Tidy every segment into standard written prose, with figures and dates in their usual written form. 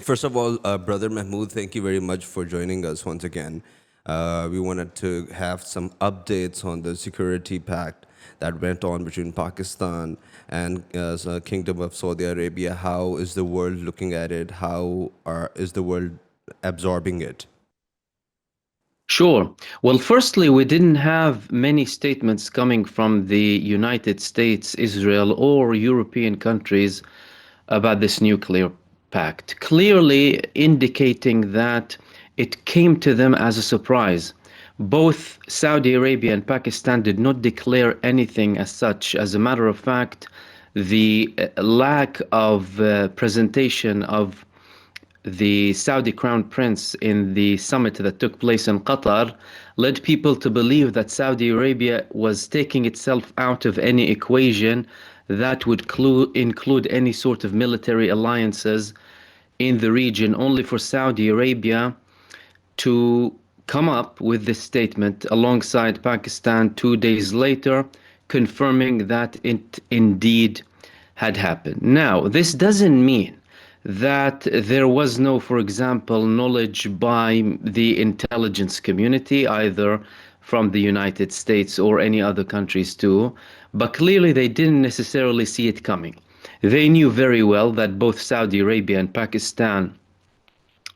First of all, Brother Mahmood, thank you very much for joining us once again. We wanted to have some updates on the security pact that went on between Pakistan and Kingdom of Saudi Arabia. How is the world looking at it? Is the world absorbing it? Sure. Well, firstly, we didn't have many statements coming from the United States, Israel, or European countries about this nuclear pact, clearly indicating that it came to them as a surprise. Both Saudi Arabia and Pakistan did not declare anything as such. As a matter of fact, the lack of presentation of the Saudi Crown Prince in the summit that took place in Qatar led people to believe that Saudi Arabia was taking itself out of any equation that would include any sort of military alliances in the region, only for Saudi Arabia to come up with this statement alongside Pakistan 2 days later, confirming that it indeed had happened. Now, this doesn't mean that there was no, for example, knowledge by the intelligence community, either from the United States or any other countries too, but clearly they didn't necessarily see it coming. They knew very well that both Saudi Arabia and Pakistan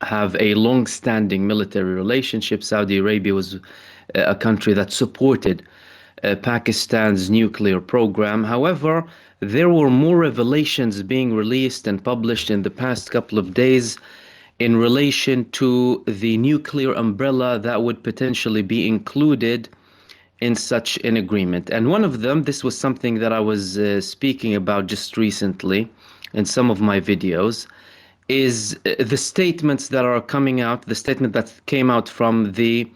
have a long-standing military relationship. Saudi Arabia was a country that supported Pakistan's nuclear program. However, there were more revelations being released and published in the past couple of days in relation to the nuclear umbrella that would potentially be included in such an agreement. And one of them, this was something that I was speaking about just recently in some of my videos, is the statements that are coming out, the statement that came out from the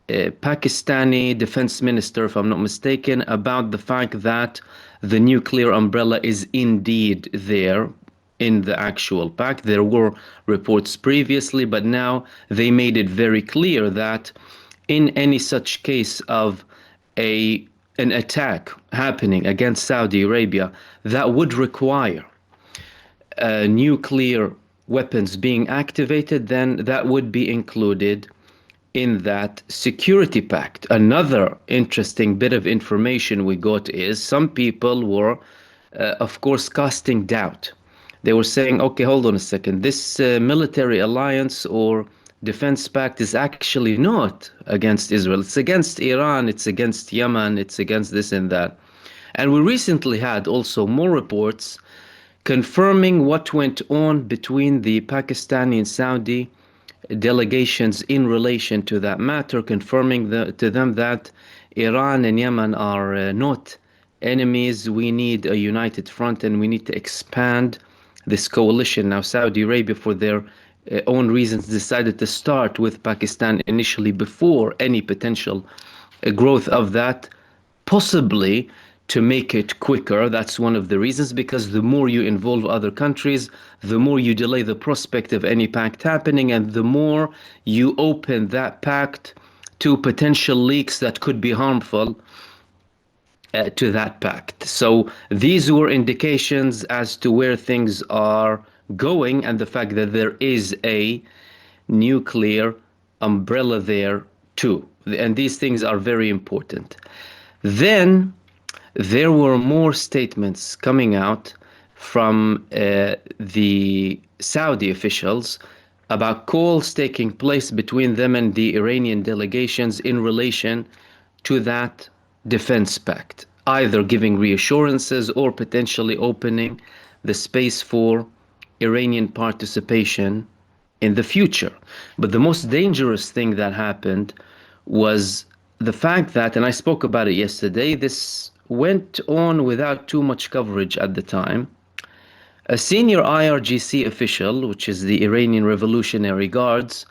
Pakistani defense minister, if I'm not mistaken, about the fact that the nuclear umbrella is indeed there in the actual pact. There were reports previously, but now they made it very clear that in any such case of an attack happening against Saudi Arabia that would require nuclear weapons being activated, then that would be included in that security pact. Another interesting bit of information we got is some people were, of course, casting doubt. They were saying, okay, hold on a second, this military alliance or defense pact is actually not against Israel. It's against Iran, it's against Yemen, it's against this and that. And we recently had also more reports confirming what went on between the Pakistani and Saudi delegations in relation to that matter, confirming to them that Iran and Yemen are not enemies. We need a united front and we need to expand this coalition. Now, Saudi Arabia, for their own reasons, decided to start with Pakistan initially before any potential growth of that, possibly to make it quicker. That's one of the reasons, because the more you involve other countries, the more you delay the prospect of any pact happening, and the more you open that pact to potential leaks that could be harmful to that pact. So these were indications as to where things are going and the fact that there is a nuclear umbrella there too. And these things are very important. Then there were more statements coming out from the Saudi officials about calls taking place between them and the Iranian delegations in relation to that defense pact, either giving reassurances or potentially opening the space for Iranian participation in the future. But the most dangerous thing that happened was the fact that, and I spoke about it yesterday, this went on without too much coverage at the time. A senior IRGC official, which is the Iranian Revolutionary Guards,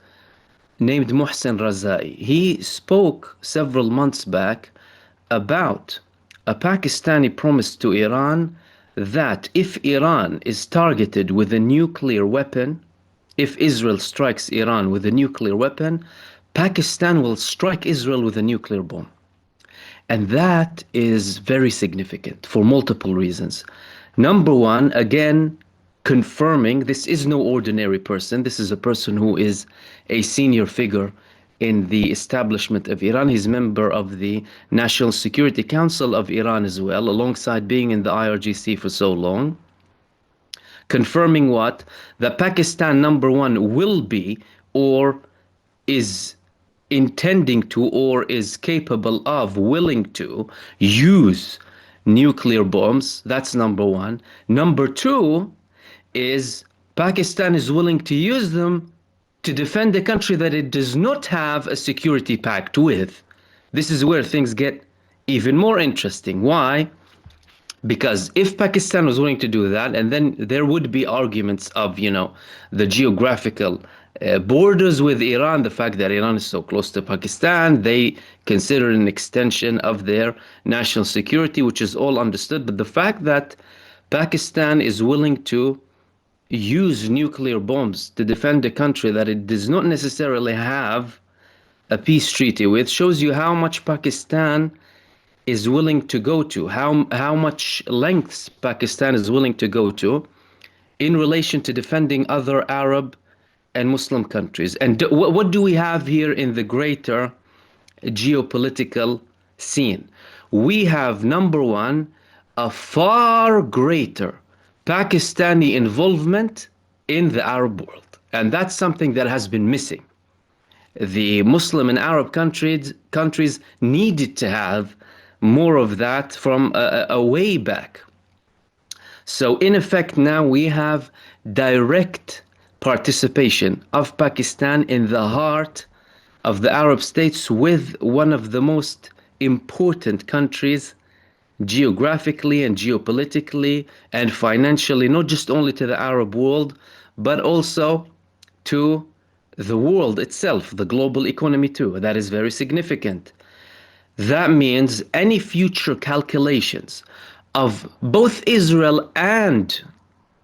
named Mohsen Razai, he spoke several months back about a Pakistani promise to Iran that if Iran is targeted with a nuclear weapon, if Israel strikes Iran with a nuclear weapon, Pakistan will strike Israel with a nuclear bomb. And that is very significant for multiple reasons. Number one, again, confirming this is no ordinary person. This is a person who is a senior figure in the establishment of Iran. He's member of the National Security Council of Iran as well, alongside being in the IRGC for so long. Confirming what? That Pakistan, number one, will be or is intending to or is capable of, willing to use nuclear bombs. That's number one. Number two is Pakistan is willing to use them to defend a country that it does not have a security pact with. This is where things get even more interesting. Why? Because if Pakistan was willing to do that, and then there would be arguments of, the geographical borders with Iran, the fact that Iran is so close to Pakistan, they consider an extension of their national security, which is all understood. But the fact that Pakistan is willing to use nuclear bombs to defend a country that it does not necessarily have a peace treaty with shows you how much Pakistan is willing to go to, how much lengths Pakistan is willing to go to in relation to defending other Arab and Muslim countries. And what do we have here in the greater geopolitical scene? We have, number one, a far greater Pakistani involvement in the Arab world. And that's something that has been missing. The Muslim and Arab countries needed to have more of that from a way back. So in effect, now we have direct participation of Pakistan in the heart of the Arab states with one of the most important countries geographically and geopolitically and financially, not just only to the Arab world, but also to the world itself, the global economy too. That is very significant. That means any future calculations of both Israel and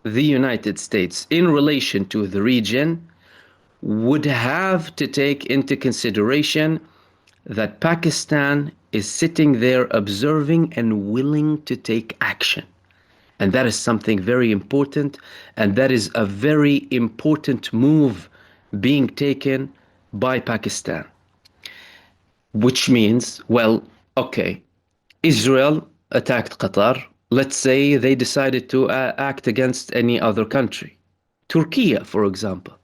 the United States in relation to the region would have to take into consideration that Pakistan is sitting there observing and willing to take action. And that is something very important, and that is a very important move being taken by Pakistan. Which means, well, okay, Israel attacked Qatar. Let's say they decided to act against any other country. Turkey, for example.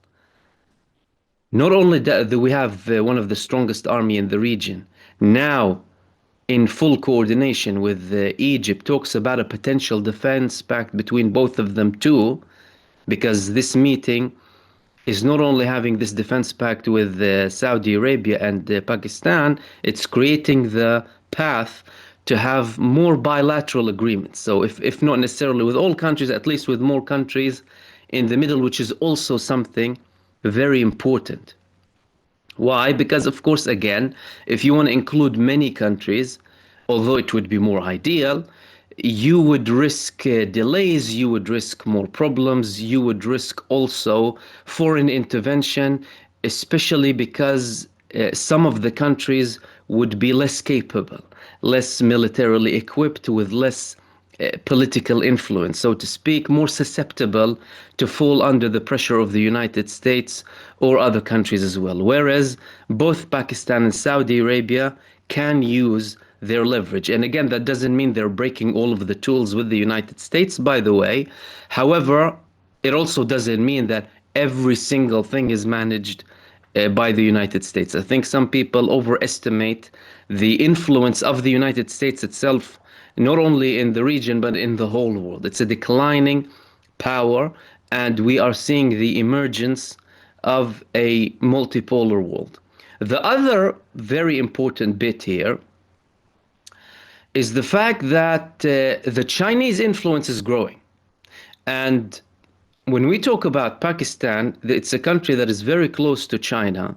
Not only that, we have one of the strongest army in the region. Now, in full coordination with Egypt, talks about a potential defense pact between both of them too, because this meeting is not only having this defense pact with Saudi Arabia and Pakistan, it's creating the path to have more bilateral agreements. So if not necessarily with all countries, at least with more countries in the middle, which is also something very important. Why? Because, of course, again, if you want to include many countries, although it would be more ideal, you would risk delays, you would risk more problems, you would risk also foreign intervention, especially because some of the countries would be less capable, less militarily equipped, with less political influence, so to speak, more susceptible to fall under the pressure of the United States or other countries as well. Whereas both Pakistan and Saudi Arabia can use their leverage. And again, that doesn't mean they're breaking all of the tools with the United States, by the way. However, it also doesn't mean that every single thing is managed by the United States. I think some people overestimate the influence of the United States itself, not only in the region, but in the whole world. It's a declining power, and we are seeing the emergence of a multipolar world. The other very important bit here is the fact that the Chinese influence is growing. And when we talk about Pakistan, it's a country that is very close to China.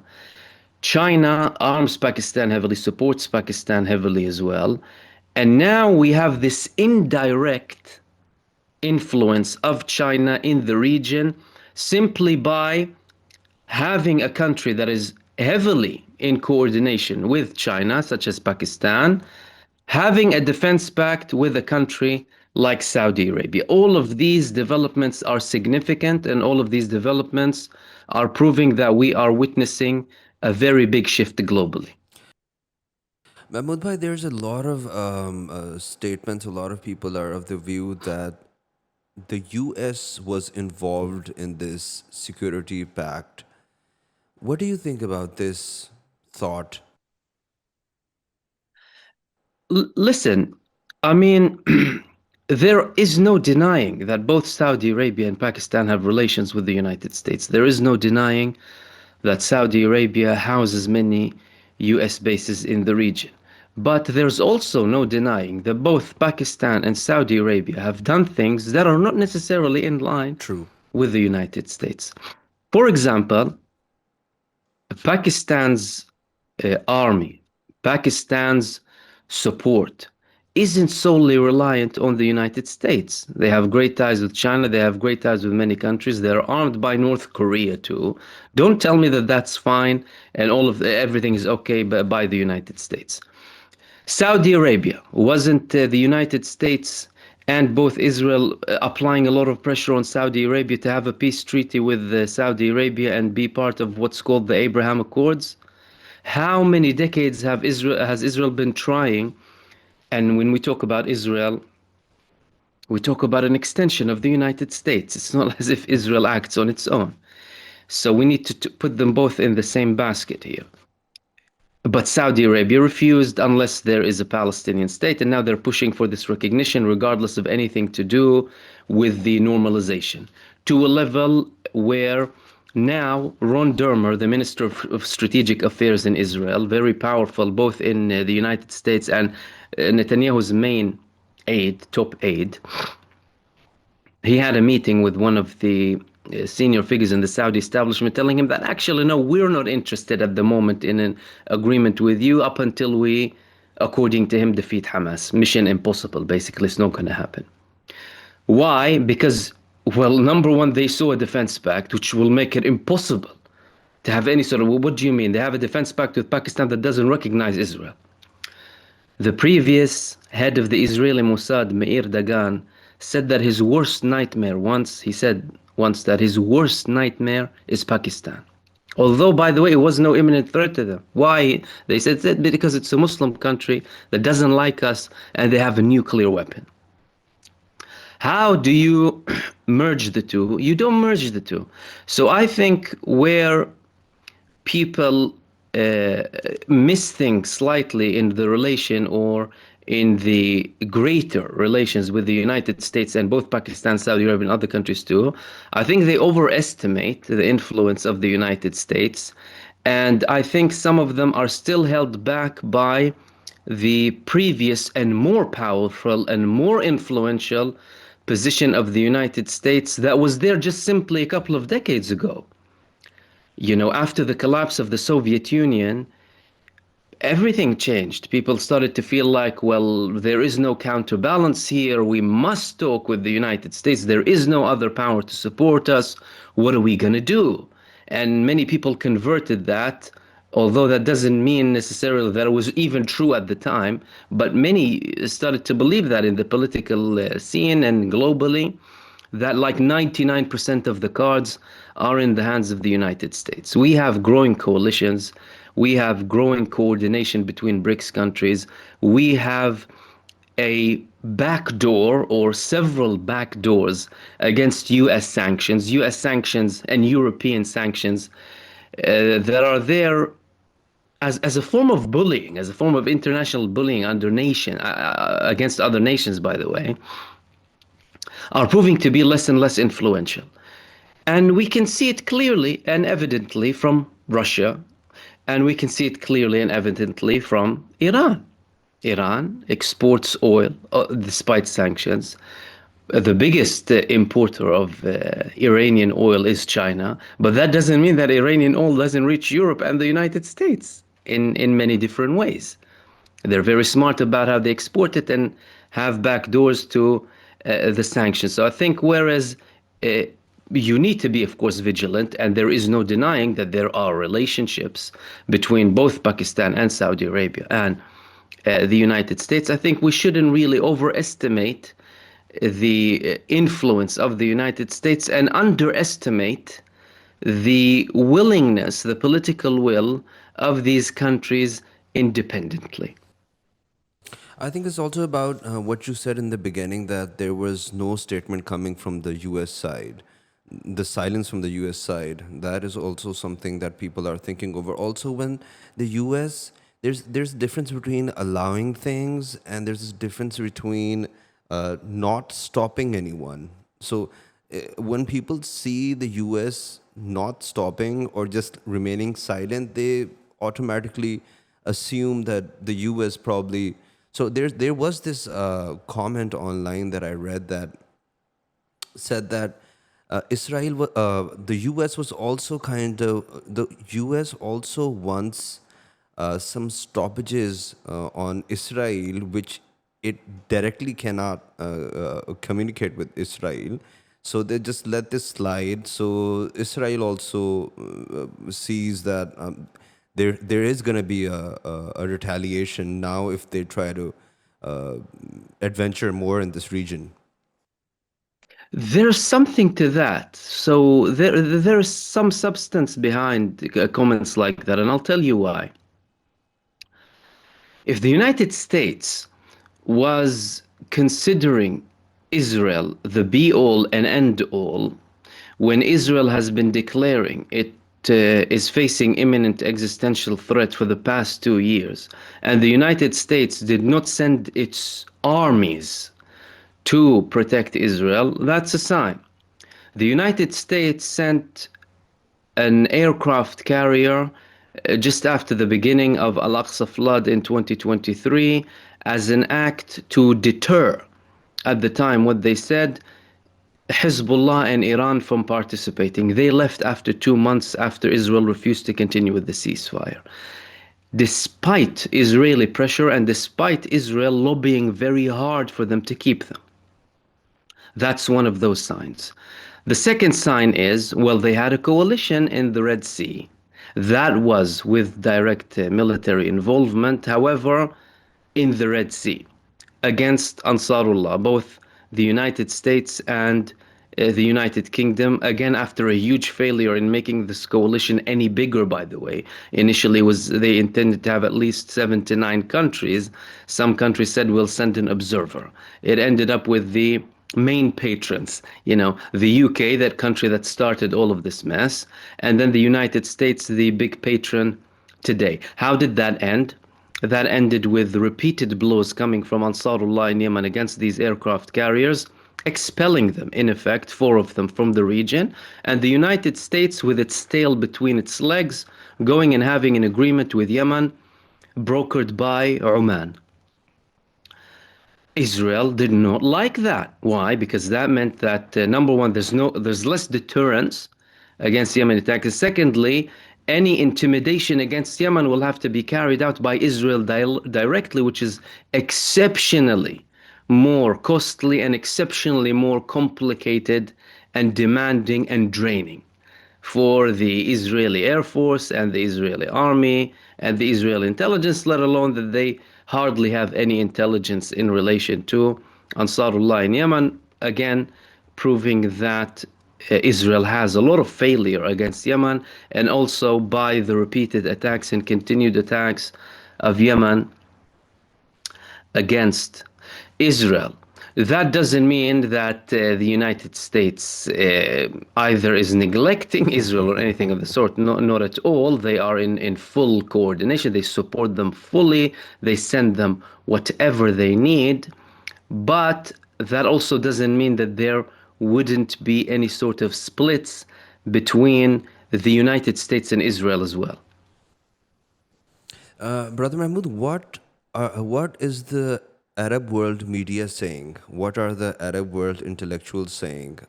China arms Pakistan heavily, supports Pakistan heavily as well. And now we have this indirect influence of China in the region simply by having a country that is heavily in coordination with China, such as Pakistan, having a defense pact with a country like Saudi Arabia. All of these developments are significant, and all of these developments are proving that we are witnessing a very big shift globally. Mahmoud bhai, there's a lot of statements. A lot of people are of the view that the U.S. was involved in this security pact. What do you think about this thought? Listen, I mean, there is no denying that both Saudi Arabia and Pakistan have relations with the United States. There is no denying that Saudi Arabia houses many US bases in the region. But there's also no denying that both Pakistan and Saudi Arabia have done things that are not necessarily in line True. with the United States. For example, Pakistan's army, Pakistan's support isn't solely reliant on the United States. They have great ties with China, they have great ties with many countries. They're armed by North Korea too. Don't tell me that that's fine and everything is okay by the United States. Saudi Arabia wasn't the United States and both Israel applying a lot of pressure on Saudi Arabia to have a peace treaty with Saudi Arabia and be part of what's called the Abraham Accords? How many decades has Israel been trying? And when we talk about Israel, we talk about an extension of the United States. It's not as if Israel acts on its own. So we need to put them both in the same basket here. But Saudi Arabia refused unless there is a Palestinian state, and now they're pushing for this recognition, regardless of anything to do with the normalization, to a level where now Ron Dermer, the Minister of Strategic Affairs in Israel, very powerful both in the United States and Netanyahu's main aide, top aide, he had a meeting with one of the senior figures in the Saudi establishment telling him that actually, no, we're not interested at the moment in an agreement with you up until we, according to him, defeat Hamas. Mission impossible, basically. It's not going to happen. Why? Because, well, number one, they saw a defense pact, which will make it impossible to have any sort of, well, what do you mean? They have a defense pact with Pakistan that doesn't recognize Israel. The previous head of the Israeli Mossad, Meir Dagan, said that his worst nightmare he said once that his worst nightmare is Pakistan. Although, by the way, it was no imminent threat to them. Why? They said that because it's a Muslim country that doesn't like us and they have a nuclear weapon. How do you merge the two? You don't merge the two. So I think where people miss things slightly in the relation or in the greater relations with the United States and both Pakistan, Saudi Arabia, and other countries too, I think they overestimate the influence of the United States. And I think some of them are still held back by the previous and more powerful and more influential position of the United States that was there just simply a couple of decades ago. You know, after the collapse of the Soviet Union, everything changed. People started to feel like, well, there is no counterbalance here. We must talk with the United States. There is no other power to support us. What are we going to do? And many people converted that, although that doesn't mean necessarily that it was even true at the time. But many started to believe that in the political scene and globally, that like 99% of the cards are in the hands of the United States. We have growing coalitions. We have growing coordination between BRICS countries. We have a backdoor or several backdoors against US sanctions and European sanctions that are there as a form of bullying, as a form of international bullying against other nations, by the way, are proving to be less and less influential. And we can see it clearly and evidently from Russia, and we can see it clearly and evidently from Iran. Iran exports oil despite sanctions. The biggest importer of Iranian oil is China, but that doesn't mean that Iranian oil doesn't reach Europe and the United States in many different ways. They're very smart about how they export it and have backdoors to the sanctions. So I think whereas you need to be, of course, vigilant, and there is no denying that there are relationships between both Pakistan and Saudi Arabia and the United States, I think we shouldn't really overestimate the influence of the United States and underestimate the willingness, the political will of these countries independently. I think it's also about what you said in the beginning, that there was no statement coming from the US side. The silence from the US side, that is also something that people are thinking over. Also, when the US, there's a difference between allowing things, and there's a difference between not stopping anyone. So when people see the US not stopping or just remaining silent, they automatically assume that the US probably. So there was this comment online that I read that said that the U.S. was also the U.S. also wants some stoppages on Israel, which it directly cannot communicate with Israel. So they just let this slide. So Israel also sees that there is going to be a retaliation now if they try to uh, adventure more in this region. There's something to that. So there's some substance behind comments like that, and I'll tell you why. If the United States was considering Israel the be all and end all, when Israel has been declaring it is facing imminent existential threat for the past 2 years, and the United States did not send its armies to protect Israel, that's a sign. The United States sent an aircraft carrier just after the beginning of Al-Aqsa flood in 2023 as an act to deter, at the time, what they said, Hezbollah and Iran from participating. They left after 2 months after Israel refused to continue with the ceasefire. Despite Israeli pressure and despite Israel lobbying very hard for them to keep them. That's one of those signs. The second sign is, well, they had a coalition in the Red Sea. That was with direct military involvement, however, in the Red Sea against Ansarullah, both the United States and the United Kingdom, again after a huge failure in making this coalition any bigger, by the way. Initially they intended to have at least 7 to 9 countries. Some countries said we'll send an observer. It ended up with the main patrons, the UK, that country that started all of this mess, and then the United States, the big patron today. How did that end? That ended with repeated blows coming from Ansarullah in Yemen against these aircraft carriers, expelling them, in effect, 4 of them from the region, and the United States, with its tail between its legs, going and having an agreement with Yemen, brokered by Oman. Israel did not like that. Why? Because that meant that number one, there's less deterrence against Yemen attacks. Secondly, any intimidation against Yemen will have to be carried out by Israel directly, which is exceptionally more costly and exceptionally more complicated and demanding and draining for the Israeli Air Force and the Israeli Army and the Israeli intelligence, let alone that they hardly have any intelligence in relation to Ansarullah in Yemen, again proving that Israel has a lot of failure against Yemen, and also by the repeated attacks and continued attacks of Yemen against Israel. That doesn't mean that the United States either is neglecting Israel or anything of the sort. No, not at all. They are in full coordination. They support them fully. They send them whatever they need. But that also doesn't mean that there wouldn't be any sort of splits between the United States and Israel as well. Brother Mahmood, what is the Arab world media saying? What are the Arab world intellectuals saying?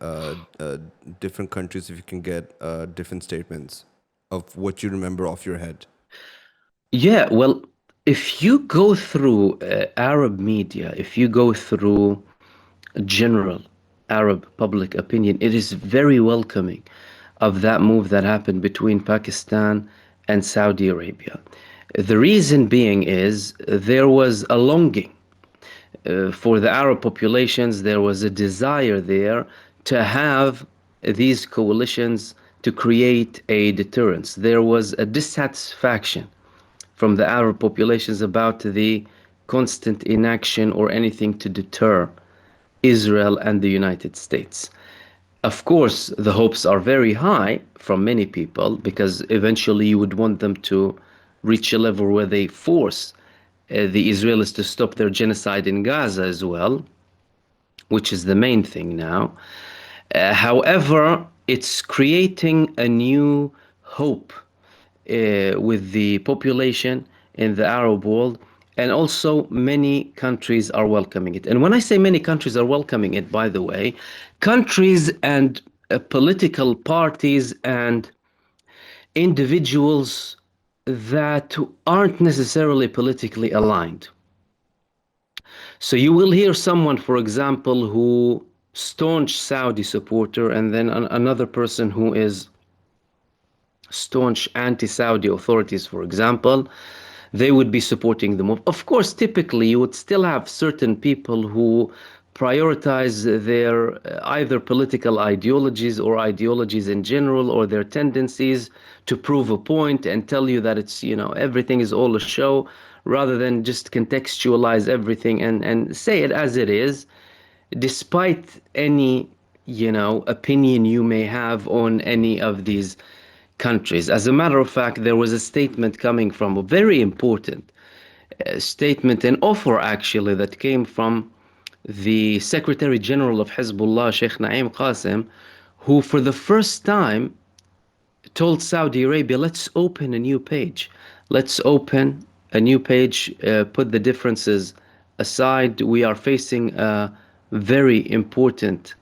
Different countries, if you can get different statements of what you remember off your head. Yeah, well, if you go through Arab media, if you go through general Arab public opinion, it is very welcoming of that move that happened between Pakistan and Saudi Arabia. The reason being is there was a longing For the Arab populations, there was a desire there to have these coalitions to create a deterrence. There was a dissatisfaction from the Arab populations about the constant inaction or anything to deter Israel and the United States. Of course, the hopes are very high from many people because eventually you would want them to reach a level where they force the Israelis to stop their genocide in Gaza as well, which is the main thing now. However, it's creating a new hope with the population in the Arab world, and also many countries are welcoming it. And when I say many countries are welcoming it, by the way, countries and political parties and individuals that aren't necessarily politically aligned. So you will hear someone, for example, who staunch Saudi supporter, and then another person who is staunch anti-Saudi authorities, for example, they would be supporting the move. Of course, typically you would still have certain people who prioritize their either political ideologies or ideologies in general, or their tendencies to prove a point and tell you that it's, everything is all a show, rather than just contextualize everything and say it as it is, despite any, opinion you may have on any of these countries. As a matter of fact, there was a statement coming from a very important statement and offer, actually, that came from the Secretary General of Hezbollah, Sheikh Naim Qasim, who for the first time told Saudi Arabia, let's open a new page. Let's open a new page, put the differences aside. We are facing a very important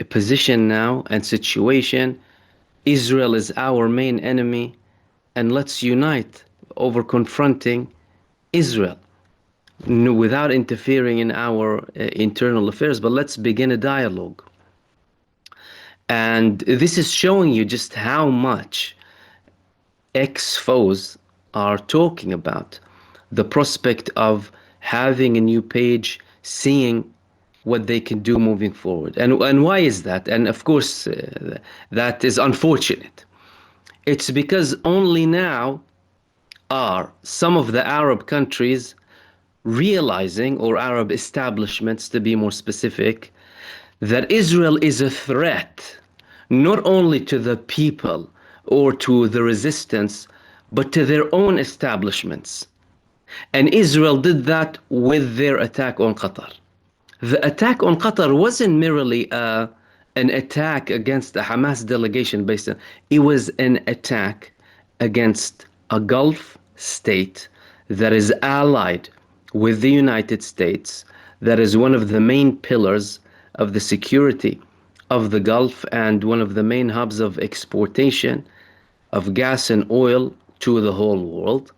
position now and situation. Israel is our main enemy, and let's unite over confronting Israel without interfering in our internal affairs, but let's begin a dialogue. And this is showing you just how much ex-foes are talking about the prospect of having a new page, seeing what they can do moving forward. And why is that? And of course, that is unfortunate. It's because only now are some of the Arab countries realizing, or Arab establishments to be more specific, that Israel is a threat not only to the people or to the resistance, but to their own establishments. And Israel did that with their attack on Qatar. The attack on Qatar wasn't merely an attack against the Hamas delegation based on, it was an attack against a Gulf state that is allied with the United States, that is one of the main pillars of the security of the Gulf and one of the main hubs of exportation of gas and oil to the whole world.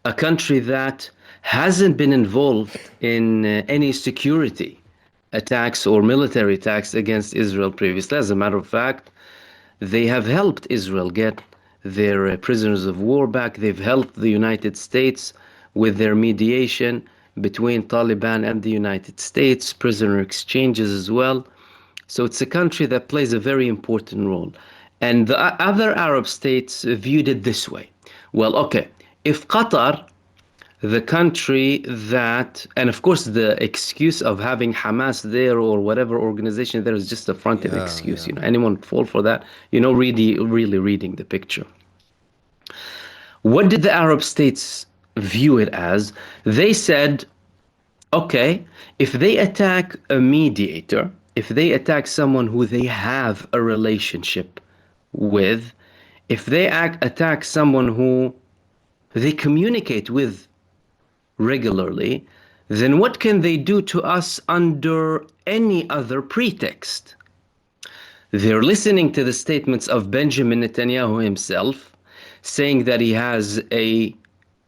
A country that hasn't been involved in any security attacks or military attacks against Israel previously. As a matter of fact, they have helped Israel get their prisoners of war back. They've helped the United States with their mediation between Taliban and the United States, prisoner exchanges as well. So it's a country that plays a very important role. And the other Arab states viewed it this way. Well, okay, if Qatar, the country that, and of course the excuse of having Hamas there or whatever organization there is just a front-end excuse, anyone fall for that, really reading the picture. What did the Arab states view it as? They said, okay, if they attack a mediator, if they attack someone who they have a relationship with, if they attack someone who they communicate with regularly, then what can they do to us under any other pretext? They're listening to the statements of Benjamin Netanyahu himself, saying that he has an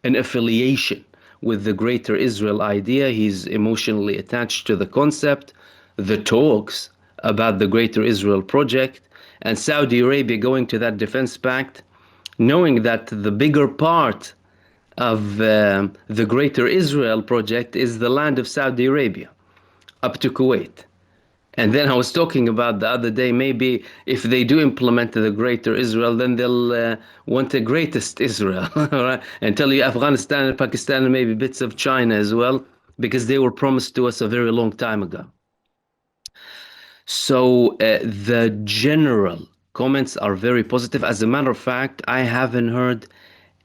affiliation with the Greater Israel idea. He's emotionally attached to the concept, the talks about the Greater Israel project, and Saudi Arabia going to that defense pact, knowing that the bigger part of the Greater Israel project is the land of Saudi Arabia up to Kuwait. And then I was talking about the other day, maybe if they do implement the Greater Israel, then they'll want the greatest Israel, right? And tell you Afghanistan and Pakistan and maybe bits of China as well, because they were promised to us a very long time ago. So the general comments are very positive. As a matter of fact, I haven't heard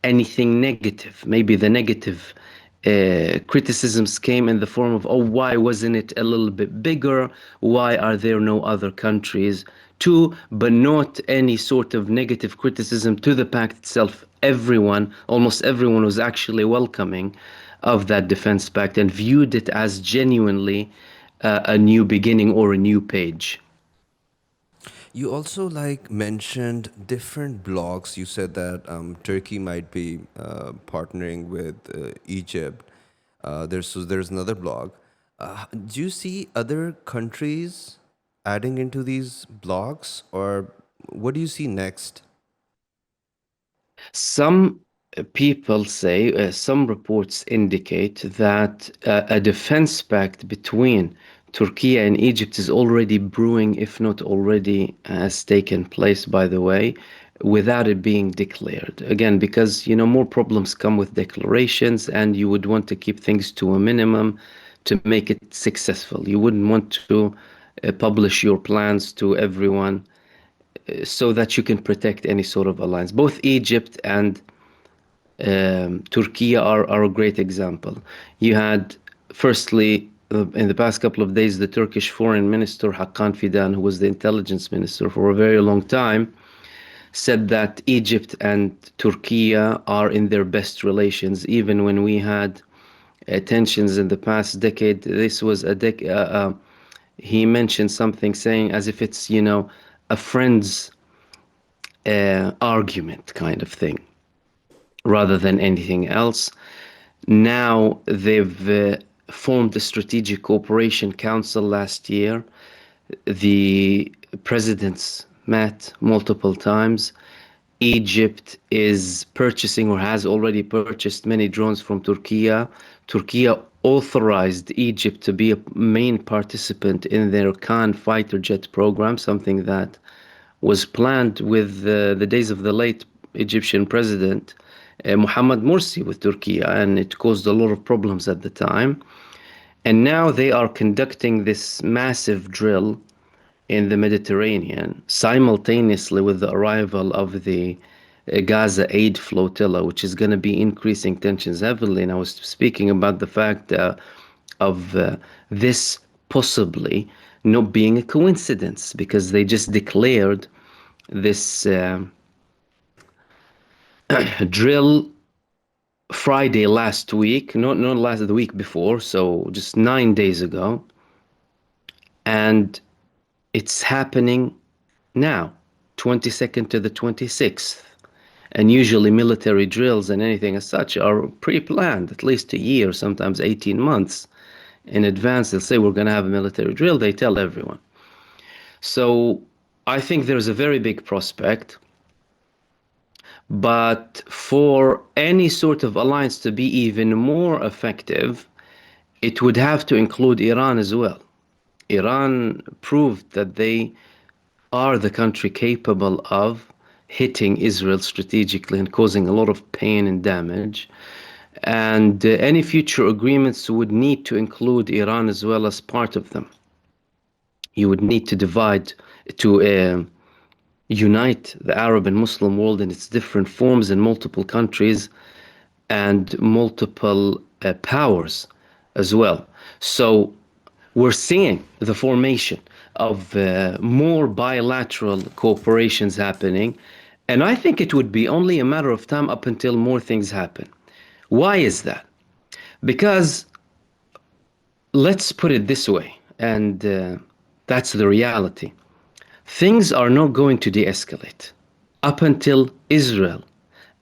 anything negative. Maybe the negative criticisms came in the form of, oh, why wasn't it a little bit bigger? Why are there no other countries too? But not any sort of negative criticism to the pact itself. Everyone, almost everyone, was actually welcoming of that defense pact and viewed it as genuinely a new beginning or a new page. You also like mentioned different blocs. You said that Turkey might be partnering with Egypt. There's another bloc. Do you see other countries adding into these blocs, or what do you see next? Some people say, some reports indicate that a defense pact between Turkey and Egypt is already brewing, if not already has taken place, by the way, without it being declared. Again, because, more problems come with declarations, and you would want to keep things to a minimum to make it successful. You wouldn't want to publish your plans to everyone so that you can protect any sort of alliance. Both Egypt and Turkey are a great example. You had, firstly, in the past couple of days, the Turkish foreign minister, Hakan Fidan, who was the intelligence minister for a very long time, said that Egypt and Turkey are in their best relations. Even when we had tensions in the past decade, this was he mentioned something saying as if it's, a friend's argument kind of thing rather than anything else. Now they've formed the Strategic Cooperation Council last year. The presidents met multiple times. Egypt is purchasing or has already purchased many drones from Turkey. Turkey authorized Egypt to be a main participant in their Khan fighter jet program, something that was planned with the days of the late Egyptian president Mohammed Morsi with Turkey, and it caused a lot of problems at the time. And now they are conducting this massive drill in the Mediterranean simultaneously with the arrival of the Gaza aid flotilla, which is going to be increasing tensions heavily. And I was speaking about the fact of this possibly not being a coincidence, because they just declared this drill Friday last week, not last the week before, so just 9 days ago, and it's happening now, 22nd to the 26th. And usually military drills and anything as such are pre-planned, at least a year, sometimes 18 months in advance. They'll say, we're going to have a military drill. They tell everyone. So I think there's a very big prospect. But for any sort of alliance to be even more effective, it would have to include Iran as well. Iran proved that they are the country capable of hitting Israel strategically and causing a lot of pain and damage. And any future agreements would need to include Iran as well as part of them. You would need to unite the Arab and Muslim world in its different forms in multiple countries and multiple powers as well. So we're seeing the formation of more bilateral cooperations happening, and I think it would be only a matter of time up until more things happen. Why is that? Because let's put it this way, and that's the reality. Things are not going to de-escalate up until Israel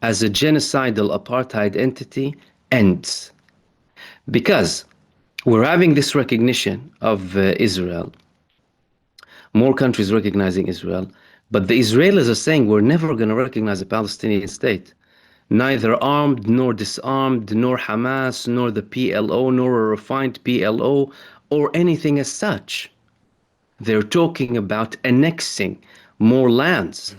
as a genocidal apartheid entity ends. Because we're having this recognition of Israel, more countries recognizing Israel, but the Israelis are saying we're never going to recognize a Palestinian state. neither armed nor disarmed, nor Hamas, nor the PLO, nor a refined PLO, or anything as such. They're talking about annexing more lands.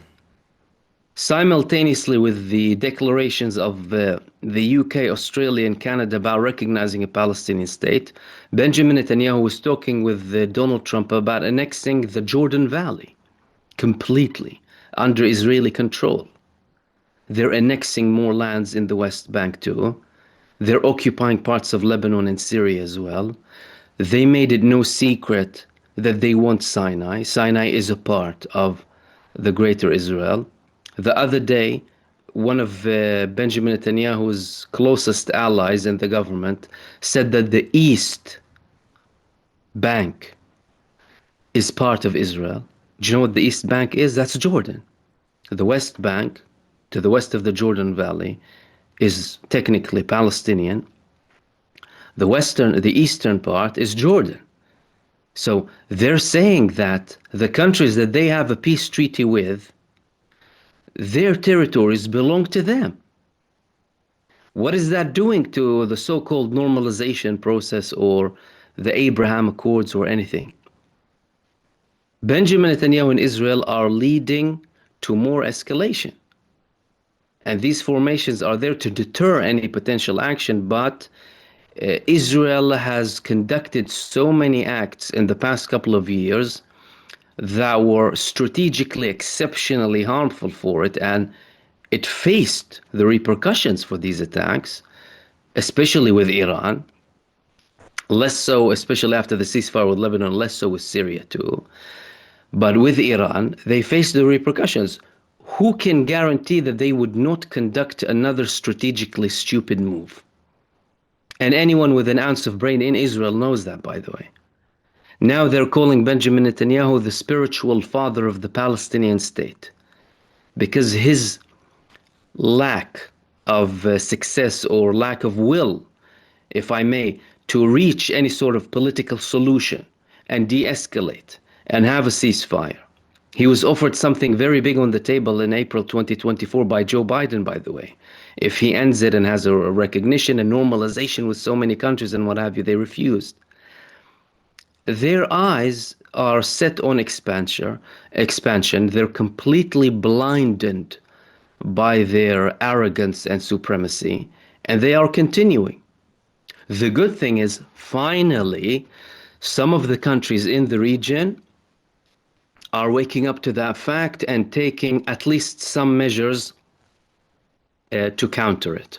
Simultaneously with the declarations of the UK, Australia, and Canada about recognizing a Palestinian state, Benjamin Netanyahu was talking with Donald Trump about annexing the Jordan Valley completely under Israeli control. They're annexing more lands in the West Bank too. They're occupying parts of Lebanon and Syria as well. They made it no secret that they want Sinai. Sinai is a part of the greater Israel. The other day, one of Benjamin Netanyahu's closest allies in the government said that the East Bank is part of Israel. Do you know what the East Bank is? That's Jordan. The West Bank, to the west of the Jordan Valley, is technically Palestinian. The eastern part is Jordan. So they're saying that the countries that they have a peace treaty with, their territories belong to them. What is that doing to the so-called normalization process or the Abraham Accords or anything? Benjamin Netanyahu and Israel are leading to more escalation. And these formations are there to deter any potential action, but Israel has conducted so many acts in the past couple of years that were strategically exceptionally harmful for it, and it faced the repercussions for these attacks, especially with Iran, less so, especially after the ceasefire with Lebanon, less so with Syria too. But with Iran, they faced the repercussions. Who can guarantee that they would not conduct another strategically stupid move? And anyone with an ounce of brain in Israel knows that, by the way. Now they're calling Benjamin Netanyahu the spiritual father of the Palestinian state because his lack of success or lack of will, if I may, to reach any sort of political solution and de-escalate and have a ceasefire. He was offered something very big on the table in April 2024 by Joe Biden, by the way. If he ends it and has a recognition and normalization with so many countries and what have you, they refused. Their eyes are set on expansion. They're completely blinded by their arrogance and supremacy, and they are continuing. The good thing is, finally, some of the countries in the region are waking up to that fact and taking at least some measures to counter it.